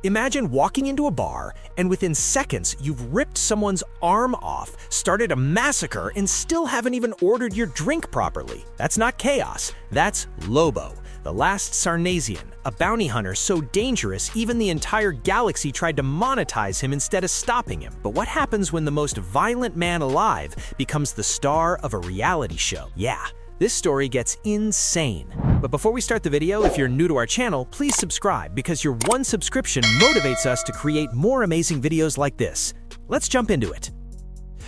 Imagine walking into a bar, and within seconds, you've ripped someone's arm off, started a massacre, and still haven't even ordered your drink properly. That's not chaos, that's Lobo, the last Sarnazian, a bounty hunter so dangerous even the entire galaxy tried to monetize him instead of stopping him. But what happens when the most violent man alive becomes the star of a reality show? Yeah, this story gets insane. But before we start the video, if you're new to our channel, please subscribe because your one subscription motivates us to create more amazing videos like this. Let's jump into it.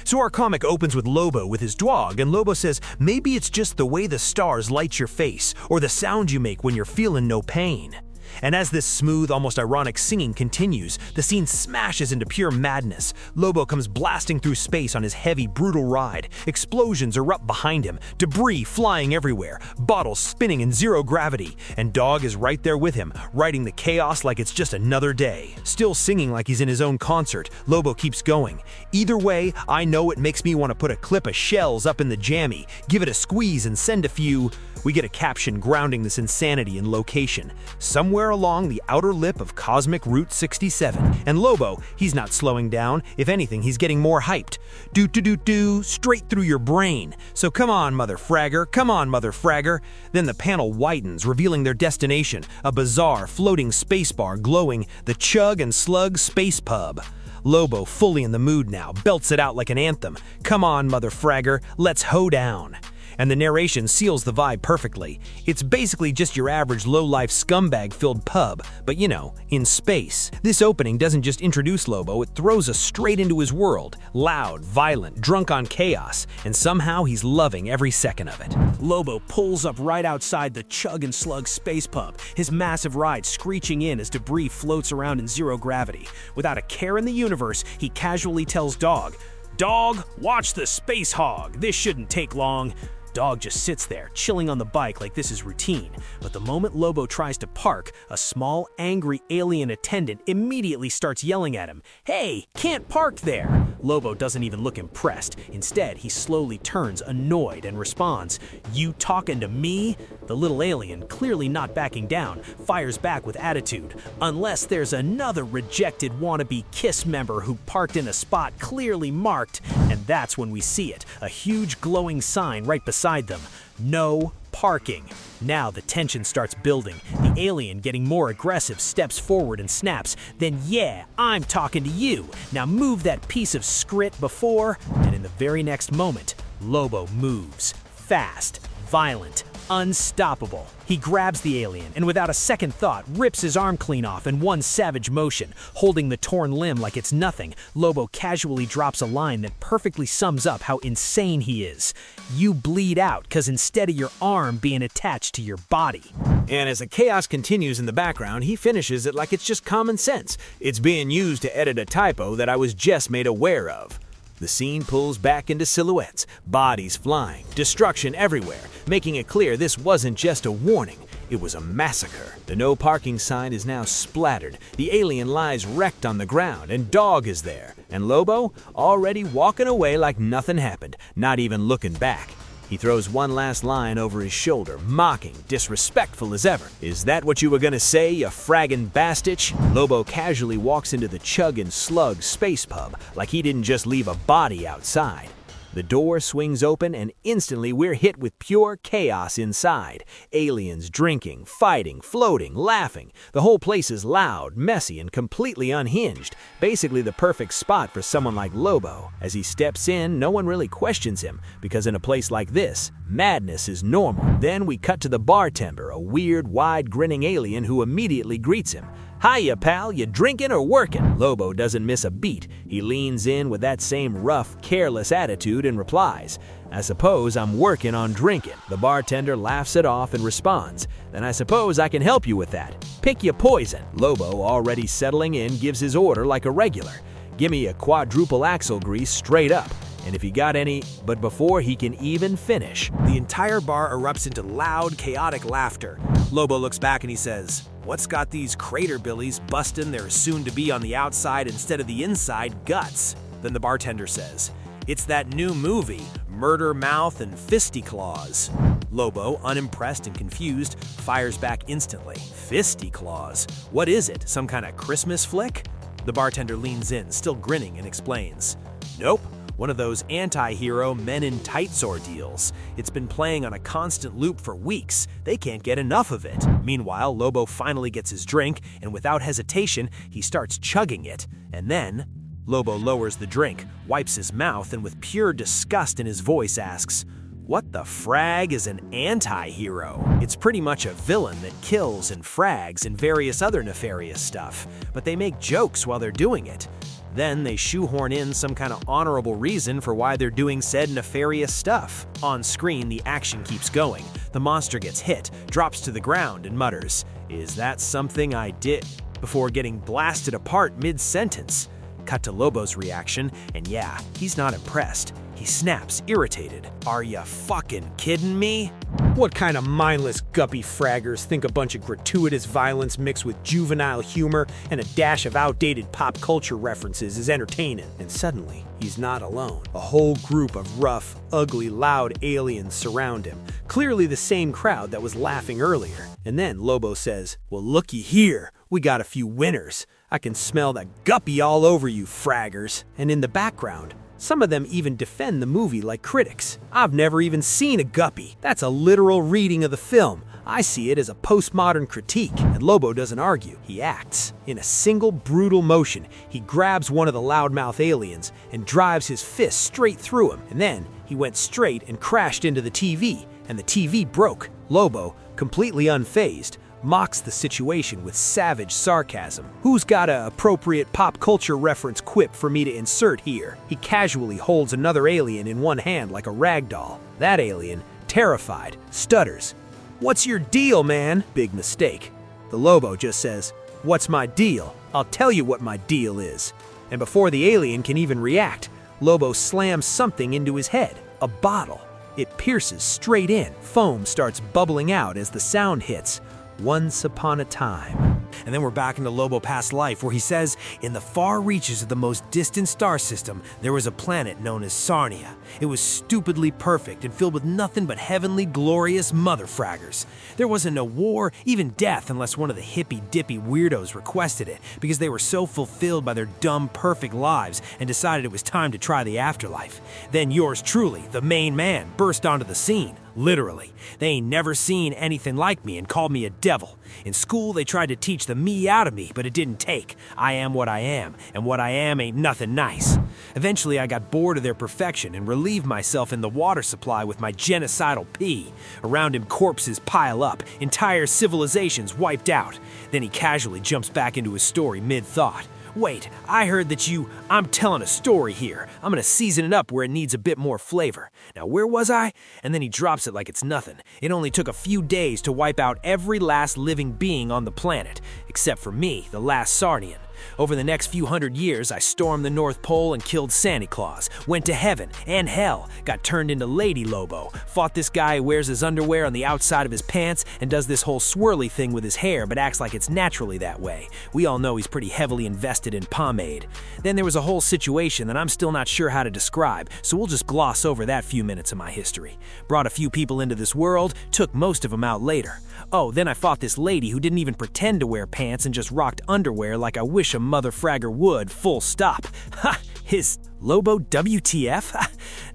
So our comic opens with Lobo with his dog, and Lobo says, maybe it's just the way the stars light your face, or the sound you make when you're feeling no pain. And as this smooth, almost ironic singing continues, the scene smashes into pure madness. Lobo comes blasting through space on his heavy, brutal ride. Explosions erupt behind him, debris flying everywhere, bottles spinning in zero gravity, and Dog is right there with him, riding the chaos like it's just another day. Still singing like he's in his own concert, Lobo keeps going. Either way, I know it makes me want to put a clip of shells up in the jammy, give it a squeeze and send a few. We get a caption grounding this insanity in location, somewhere along the outer lip of Cosmic Route 67. And Lobo, he's not slowing down. If anything, he's getting more hyped. Do, straight through your brain. So come on, mother fragger, come on, mother fragger. Then the panel widens, revealing their destination, a bizarre floating spacebar glowing the Chug and Slug Space Pub. Lobo, fully in the mood now, belts it out like an anthem. Come on, mother fragger, let's hoe down. And the narration seals the vibe perfectly. It's basically just your average low-life scumbag-filled pub, but you know, in space. This opening doesn't just introduce Lobo, it throws us straight into his world. Loud, violent, drunk on chaos, and somehow he's loving every second of it. Lobo pulls up right outside the Chug and Slug Space Pub, his massive ride screeching in as debris floats around in zero gravity. Without a care in the universe, he casually tells Dog, "Dog, watch the space hog, this shouldn't take long." Dog just sits there, chilling on the bike like this is routine. But the moment Lobo tries to park, a small, angry alien attendant immediately starts yelling at him, "Hey, can't park there!" Lobo doesn't even look impressed. Instead, he slowly turns, annoyed, and responds, "You talking to me?" The little alien, clearly not backing down, fires back with attitude. Unless there's another rejected wannabe KISS member who parked in a spot clearly marked, and that's when we see it, a huge glowing sign right beside them. No parking. Now the tension starts building. The alien, getting more aggressive, steps forward and snaps, "Then yeah, I'm talking to you. Now move that piece of scrit before," and in the very next moment, Lobo moves. Fast, violent, unstoppable. He grabs the alien and without a second thought rips his arm clean off in one savage motion. Holding the torn limb like it's nothing, Lobo casually drops a line that perfectly sums up how insane he is. "You bleed out 'cause instead of your arm being attached to your body." And as the chaos continues in the background, he finishes it like it's just common sense. It's being used to edit a typo that I was just made aware of. The scene pulls back into silhouettes, bodies flying, destruction everywhere, making it clear this wasn't just a warning, it was a massacre. The no parking sign is now splattered, the alien lies wrecked on the ground, and Dog is there. And Lobo, already walking away like nothing happened, not even looking back. He throws one last line over his shoulder, mocking, disrespectful as ever. "Is that what you were gonna say, you fraggin' bastich?" Lobo casually walks into the Chug and Slug Space Pub like he didn't just leave a body outside. The door swings open and instantly we're hit with pure chaos inside. Aliens drinking, fighting, floating, laughing. The whole place is loud, messy, and completely unhinged. Basically the perfect spot for someone like Lobo. As he steps in, no one really questions him, because in a place like this, madness is normal. Then we cut to the bartender, a weird, wide, grinning alien who immediately greets him. "Hiya, pal, you drinking or working?" Lobo doesn't miss a beat. He leans in with that same rough, careless attitude and replies, "I suppose I'm working on drinking." The bartender laughs it off and responds, "Then I suppose I can help you with that. Pick your poison." Lobo, already settling in, gives his order like a regular. "Give me a quadruple axle grease straight up. And if you got any," but before he can even finish, the entire bar erupts into loud, chaotic laughter. Lobo looks back and he says, "What's got these crater billies busting their soon-to-be on the outside instead of the inside guts?" Then the bartender says, "It's that new movie, Murder Mouth and Fisty Claws." Lobo, unimpressed and confused, fires back instantly. Fisticuffs. What is it? Some kind of Christmas flick? The bartender leans in, still grinning, and explains. Nope. One of those anti-hero men in tights ordeals. It's been playing on a constant loop for weeks. They can't get enough of it. Meanwhile, Lobo finally gets his drink, and without hesitation, he starts chugging it. And then, Lobo lowers the drink, wipes his mouth, and with pure disgust in his voice asks, "What the frag is an anti-hero?" It's pretty much a villain that kills and frags and various other nefarious stuff, but they make jokes while they're doing it. Then they shoehorn in some kind of honorable reason for why they're doing said nefarious stuff. On screen, the action keeps going. The monster gets hit, drops to the ground, and mutters, "Is that something I did?" before getting blasted apart mid-sentence. Cut to Lobo's reaction, and yeah, he's not impressed. He snaps, irritated. "Are ya fucking kidding me?" What kind of mindless guppy fraggers think a bunch of gratuitous violence mixed with juvenile humor and a dash of outdated pop culture references is entertaining? And suddenly, he's not alone. A whole group of rough, ugly, loud aliens surround him, clearly the same crowd that was laughing earlier. And then Lobo says, "Well, looky here, we got a few winners. I can smell the guppy all over you, fraggers." And in the background, some of them even defend the movie like critics. "I've never even seen a guppy. That's a literal reading of the film. I see it as a postmodern critique." And Lobo doesn't argue, he acts. In a single brutal motion, he grabs one of the loudmouth aliens and drives his fist straight through him. And then he went straight and crashed into the TV, and the TV broke. Lobo, completely unfazed, mocks the situation with savage sarcasm. Who's got an appropriate pop culture reference quip for me to insert here? He casually holds another alien in one hand like a rag doll. That alien, terrified, stutters. "What's your deal, man?" Big mistake. The Lobo just says, "What's my deal? I'll tell you what my deal is." And before the alien can even react, Lobo slams something into his head, a bottle. It pierces straight in. Foam starts bubbling out as the sound hits. Once upon a time. And then we're back into Lobo past life, where he says, "In the far reaches of the most distant star system, there was a planet known as Sarnia. It was stupidly perfect and filled with nothing but heavenly, glorious motherfraggers. There wasn't no war, even death, unless one of the hippy-dippy weirdos requested it, because they were so fulfilled by their dumb, perfect lives and decided it was time to try the afterlife. Then yours truly, the main man, burst onto the scene. Literally. They ain't never seen anything like me and called me a devil. In school, they tried to teach the me out of me, but it didn't take. I am what I am, and what I am ain't nothing nice. Eventually, I got bored of their perfection and relieved myself in the water supply with my genocidal pee. Around him, corpses pile up, entire civilizations wiped out. Then he casually jumps back into his story mid-thought. Wait, I heard that I'm telling a story here. I'm gonna season it up where it needs a bit more flavor. Now, where was I?" And then he drops it like it's nothing. It only took a few days to wipe out every last living being on the planet, except for me, the last Sarnian. Over the next few hundred years, I stormed the North Pole and killed Santa Claus, went to heaven and hell, got turned into Lady Lobo, fought this guy who wears his underwear on the outside of his pants and does this whole swirly thing with his hair but acts like it's naturally that way. We all know he's pretty heavily invested in pomade. Then there was a whole situation that I'm still not sure how to describe, so we'll just gloss over that few minutes of my history. Brought a few people into this world, took most of them out later. Oh, then I fought this lady who didn't even pretend to wear pants and just rocked underwear like I wish a mother fragger would, full stop. Ha! His Lobo WTF?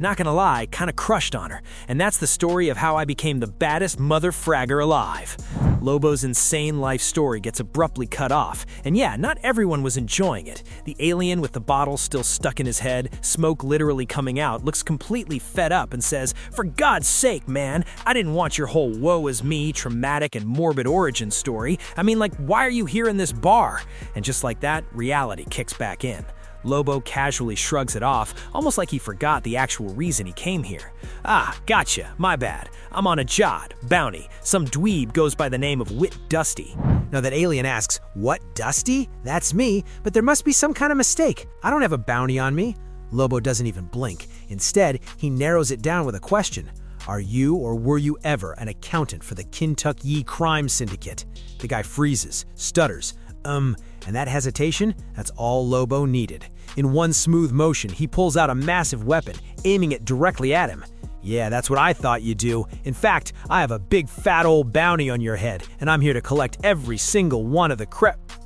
Not gonna lie, kinda crushed on her. And that's the story of how I became the baddest mother fragger alive. Lobo's insane life story gets abruptly cut off. And yeah, not everyone was enjoying it. The alien with the bottle still stuck in his head, smoke literally coming out, looks completely fed up and says, "For God's sake, man, I didn't want your whole woe is me, traumatic and morbid origin story. I mean, like, why are you here in this bar?" And just like that, reality kicks back in. Lobo casually shrugs it off, almost like he forgot the actual reason he came here. "Ah, gotcha, my bad. I'm on a job, bounty. Some dweeb goes by the name of Wit Dusty." Now that alien asks, "What, Dusty? That's me, but there must be some kind of mistake. I don't have a bounty on me." Lobo doesn't even blink. Instead, he narrows it down with a question. "Are you or were you ever an accountant for the Kentucky crime syndicate?" The guy freezes, stutters, and that hesitation, that's all Lobo needed. In one smooth motion, he pulls out a massive weapon, aiming it directly at him. Yeah, that's what I thought you'd do. In fact, I have a big fat old bounty on your head, and I'm here to collect every single one of the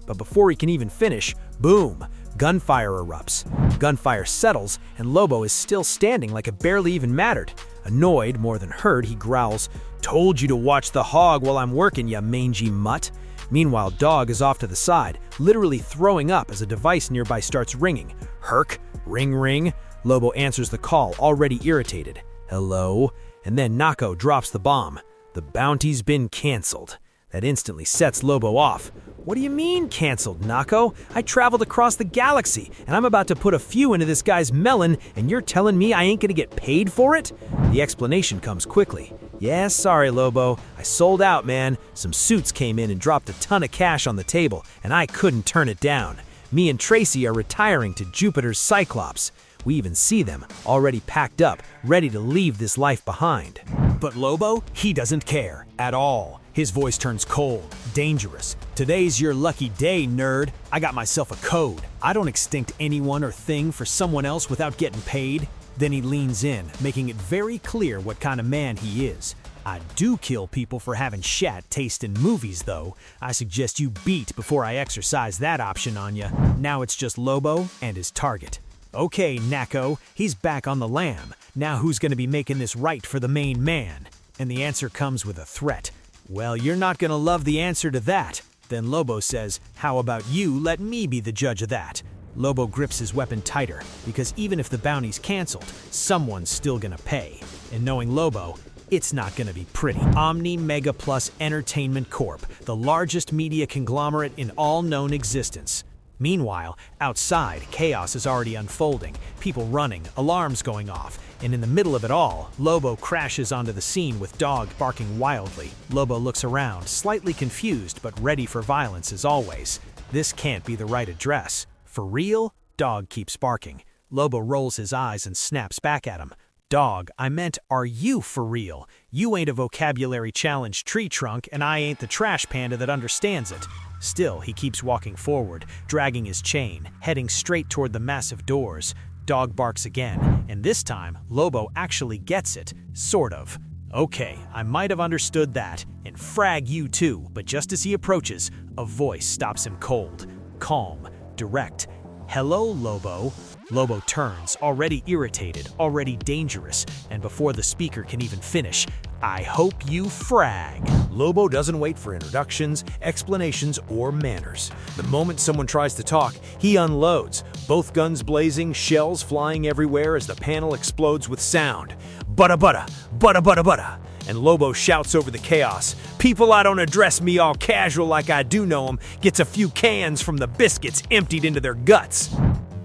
But before he can even finish, boom, gunfire erupts. Gunfire settles, and Lobo is still standing like it barely even mattered. Annoyed more than hurt, he growls, "Told you to watch the hog while I'm working, ya mangy mutt." Meanwhile, Dog is off to the side, literally throwing up as a device nearby starts ringing. Herc, ring ring. Lobo answers the call, already irritated. Hello? And then Nako drops the bomb. The bounty's been canceled. That instantly sets Lobo off. What do you mean canceled, Nako? I traveled across the galaxy, and I'm about to put a few into this guy's melon, and you're telling me I ain't gonna get paid for it? The explanation comes quickly. Yeah, sorry, Lobo. I sold out, man. Some suits came in and dropped a ton of cash on the table, and I couldn't turn it down. Me and Tracy are retiring to Jupiter's Cyclops. We even see them, already packed up, ready to leave this life behind. But Lobo, he doesn't care at all. His voice turns cold, dangerous. Today's your lucky day, nerd. I got myself a code. I don't extinct anyone or thing for someone else without getting paid. Then he leans in, making it very clear what kind of man he is. I do kill people for having shat taste in movies, though. I suggest you beat before I exercise that option on ya. Now it's just Lobo and his target. Okay, Nako, he's back on the lam. Now who's gonna be making this right for the main man? And the answer comes with a threat. Well, you're not gonna love the answer to that. Then Lobo says, how about you let me be the judge of that? Lobo grips his weapon tighter, because even if the bounty's canceled, someone's still gonna pay. And knowing Lobo, it's not gonna be pretty. Omni Mega Plus Entertainment Corp., the largest media conglomerate in all known existence. Meanwhile, outside, chaos is already unfolding, people running, alarms going off, and in the middle of it all, Lobo crashes onto the scene with Dog barking wildly. Lobo looks around, slightly confused but ready for violence as always. This can't be the right address. For real? Dog keeps barking. Lobo rolls his eyes and snaps back at him. Dog, I meant, are you for real? You ain't a vocabulary challenge tree trunk, and I ain't the trash panda that understands it. Still, he keeps walking forward, dragging his chain, heading straight toward the massive doors. Dog barks again, and this time, Lobo actually gets it, sort of. Okay, I might have understood that, and frag you too, but just as he approaches, a voice stops him cold, calm, direct. Hello, Lobo. Lobo turns, already irritated, already dangerous, and before the speaker can even finish, I hope you frag. Lobo doesn't wait for introductions, explanations, or manners. The moment someone tries to talk, he unloads, both guns blazing, shells flying everywhere as the panel explodes with sound. Butta butta, butta butta butta. And Lobo shouts over the chaos. People I don't address me all casual like I do know them, gets a few cans from the biscuits emptied into their guts.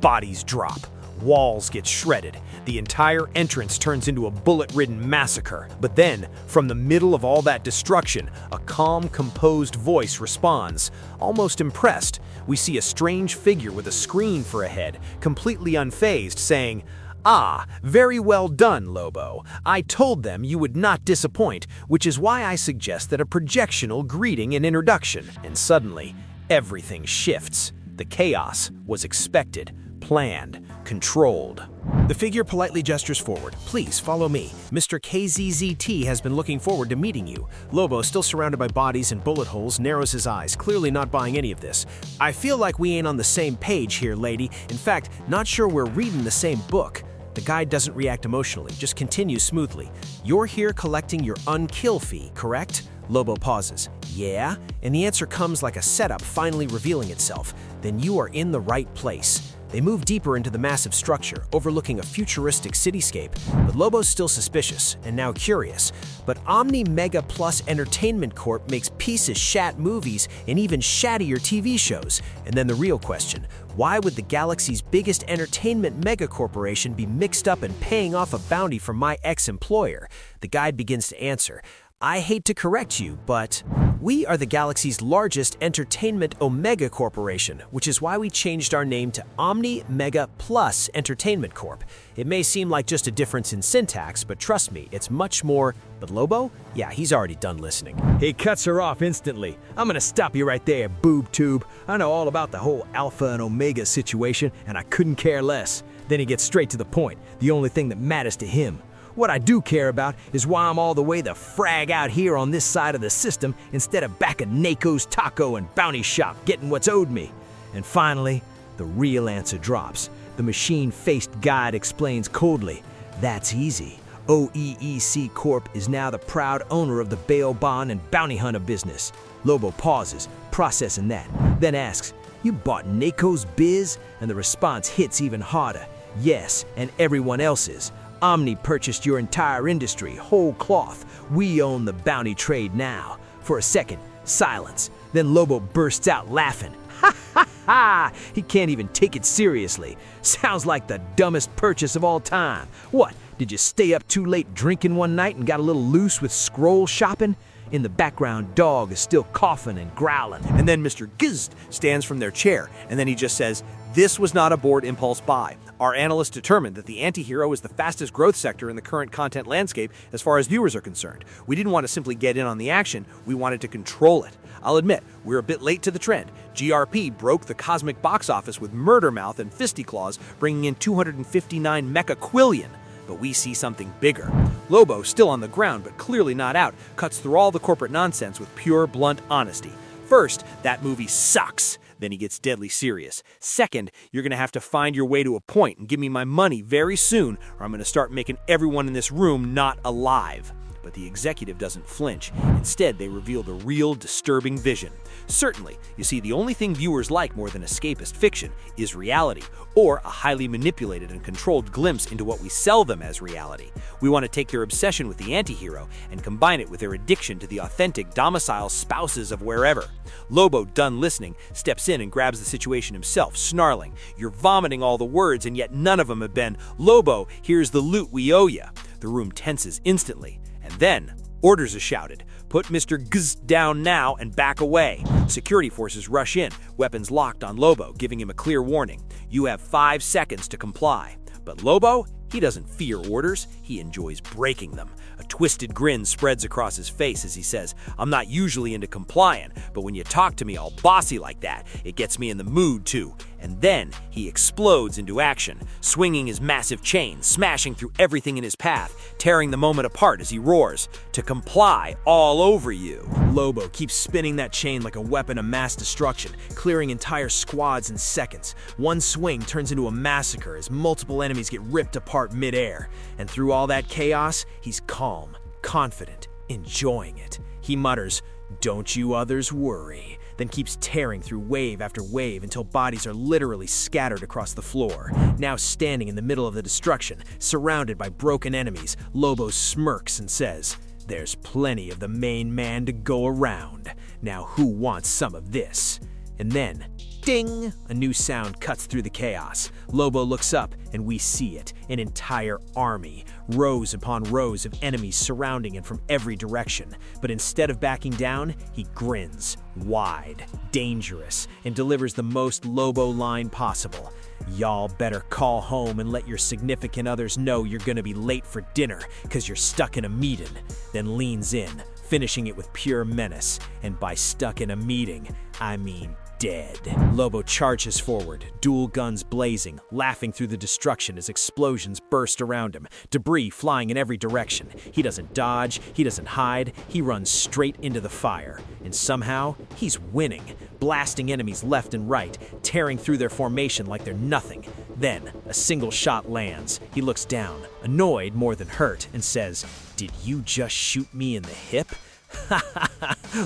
Bodies drop. Walls get shredded. The entire entrance turns into a bullet-ridden massacre. But then, from the middle of all that destruction, a calm, composed voice responds. Almost impressed, we see a strange figure with a screen for a head, completely unfazed, saying, "Ah, very well done, Lobo. I told them you would not disappoint, which is why I suggested a projectional greeting and introduction." And suddenly, everything shifts. The chaos was expected, planned, controlled. The figure politely gestures forward. Please follow me. Mr. KZZT has been looking forward to meeting you. Lobo, still surrounded by bodies and bullet holes, narrows his eyes, clearly not buying any of this. I feel like we ain't on the same page here, lady. In fact, not sure we're reading the same book. The guy doesn't react emotionally, just continues smoothly. You're here collecting your unkill fee, correct? Lobo pauses. Yeah? And the answer comes like a setup finally revealing itself. Then you are in the right place. They move deeper into the massive structure, overlooking a futuristic cityscape, but Lobo's still suspicious, and now curious. But Omni Mega Plus Entertainment Corp makes pieces shat movies and even shattier TV shows. And then the real question, why would the galaxy's biggest entertainment mega corporation be mixed up in paying off a bounty from my ex-employer? The guide begins to answer. I hate to correct you, but we are the galaxy's largest entertainment Omega Corporation, which is why we changed our name to Omni Mega Plus Entertainment Corp. It may seem like just a difference in syntax, but trust me, it's much more. But Lobo? Yeah, he's already done listening. He cuts her off instantly. I'm gonna stop you right there, boob tube. I know all about the whole Alpha and Omega situation, and I couldn't care less. Then he gets straight to the point, the only thing that matters to him. What I do care about is why I'm all the way the frag out here on this side of the system instead of back at NACO's taco and bounty shop getting what's owed me. And finally, the real answer drops. The machine-faced guide explains coldly, "That's easy. OEEC Corp is now the proud owner of the bail bond and bounty hunter business." Lobo pauses, processing that, then asks, "You bought NACO's biz?" And the response hits even harder. "Yes, and everyone else's. Omni purchased your entire industry, whole cloth. We own the bounty trade now." For a second, silence. Then Lobo bursts out laughing. Ha ha ha! He can't even take it seriously. Sounds like the dumbest purchase of all time. What, did you stay up too late drinking one night and got a little loose with scroll shopping? In the background, Dog is still coughing and growling. And then Mr. Gizd stands from their chair, and then he just says, "This was not a board impulse buy. Our analysts determined that the anti-hero is the fastest growth sector in the current content landscape as far as viewers are concerned. We didn't want to simply get in on the action, we wanted to control it. I'll admit, we're a bit late to the trend. GRP broke the cosmic box office with Murder Mouth and Fisty Claws, bringing in 259 mecha-quillion. But we see something bigger." Lobo, still on the ground but clearly not out, cuts through all the corporate nonsense with pure, blunt honesty. First, that movie sucks. Then he gets deadly serious. Second, you're gonna have to find your way to a point and give me my money very soon, or I'm gonna start making everyone in this room not alive. But the executive doesn't flinch. Instead, they reveal the real disturbing vision. Certainly, you see, the only thing viewers like more than escapist fiction is reality, or a highly manipulated and controlled glimpse into what we sell them as reality. We want to take their obsession with the anti-hero and combine it with their addiction to the authentic domicile spouses of wherever. Lobo, done listening, steps in and grabs the situation himself, snarling, "You're vomiting all the words, and yet none of them have been, 'Lobo, here's the loot we owe ya.'" The room tenses instantly. And then, orders are shouted. "Put Mr. Gz down now and back away." Security forces rush in, weapons locked on Lobo, giving him a clear warning. You have 5 seconds to comply. But Lobo, he doesn't fear orders, he enjoys breaking them. A twisted grin spreads across his face as he says, "I'm not usually into complying, but when you talk to me all bossy like that, it gets me in the mood too." And then he explodes into action, swinging his massive chain, smashing through everything in his path, tearing the moment apart as he roars, "To comply all over you." Lobo keeps spinning that chain like a weapon of mass destruction, clearing entire squads in seconds. One swing turns into a massacre as multiple enemies get ripped apart midair. And through all that chaos, he's calm, confident, enjoying it. He mutters, "Don't you others worry," then keeps tearing through wave after wave until bodies are literally scattered across the floor. Now standing in the middle of the destruction, surrounded by broken enemies, Lobo smirks and says, "There's plenty of the main man to go around. Now who wants some of this?" And then, ding! A new sound cuts through the chaos. Lobo looks up, and we see it. An entire army, rows upon rows of enemies surrounding him from every direction. But instead of backing down, he grins, wide, dangerous, and delivers the most Lobo line possible. "Y'all better call home and let your significant others know you're gonna be late for dinner, 'cause you're stuck in a meeting." Then leans in, finishing it with pure menace. And by stuck in a meeting, I mean dead. Lobo charges forward, dual guns blazing, laughing through the destruction as explosions burst around him, debris flying in every direction. He doesn't dodge, he doesn't hide, he runs straight into the fire. And somehow, he's winning, blasting enemies left and right, tearing through their formation like they're nothing. Then, a single shot lands. He looks down, annoyed more than hurt, and says, "Did you just shoot me in the hip?"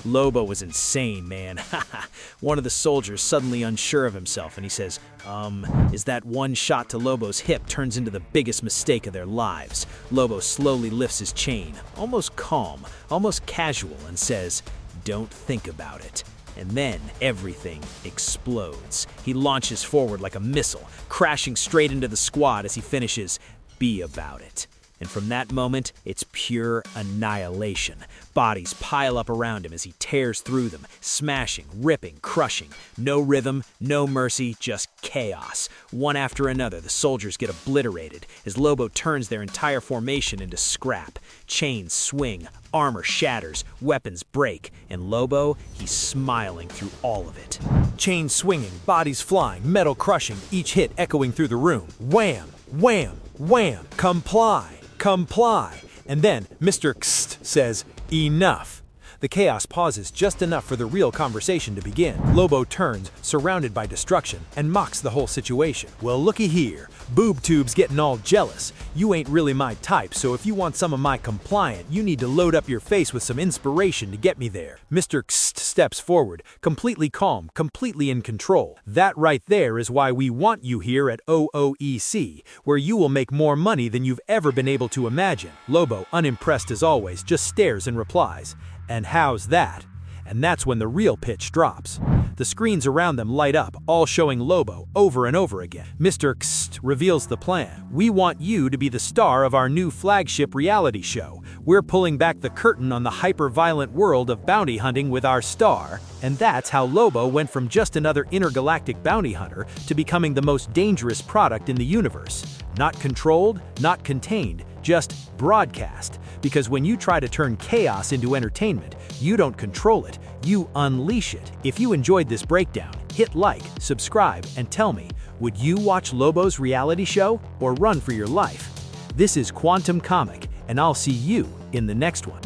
Lobo was insane, man. One of the soldiers suddenly unsure of himself, and he says, is that one shot to Lobo's hip turns into the biggest mistake of their lives. Lobo slowly lifts his chain, almost calm, almost casual, and says, "Don't think about it." And then everything explodes. He launches forward like a missile, crashing straight into the squad as he finishes, "Be about it." And from that moment, it's pure annihilation. Bodies pile up around him as he tears through them, smashing, ripping, crushing. No rhythm, no mercy, just chaos. One after another, the soldiers get obliterated as Lobo turns their entire formation into scrap. Chains swing, armor shatters, weapons break, and Lobo, he's smiling through all of it. Chains swinging, bodies flying, metal crushing, each hit echoing through the room. Wham! Wham! Wham! Comply! comply. And then Mr. Kst says, enough. The chaos pauses just enough for the real conversation to begin. Lobo turns, surrounded by destruction, and mocks the whole situation. Well, looky here. Boob tube's getting all jealous. You ain't really my type, so if you want some of my compliant, you need to load up your face with some inspiration to get me there. Mr. Kst steps forward, completely calm, completely in control. That right there is why we want you here at OOEC, where you will make more money than you've ever been able to imagine. Lobo, unimpressed as always, just stares and replies, "And how's that?" And that's when the real pitch drops. The screens around them light up, all showing Lobo over and over again. Mr. Kst reveals the plan. "We want you to be the star of our new flagship reality show. We're pulling back the curtain on the hyper-violent world of bounty hunting with our star." And that's how Lobo went from just another intergalactic bounty hunter to becoming the most dangerous product in the universe. Not controlled, not contained, just broadcast. Because when you try to turn chaos into entertainment, you don't control it, you unleash it. If you enjoyed this breakdown, hit like, subscribe, and tell me, would you watch Lobo's reality show or run for your life? This is Quantum Comic, and I'll see you in the next one.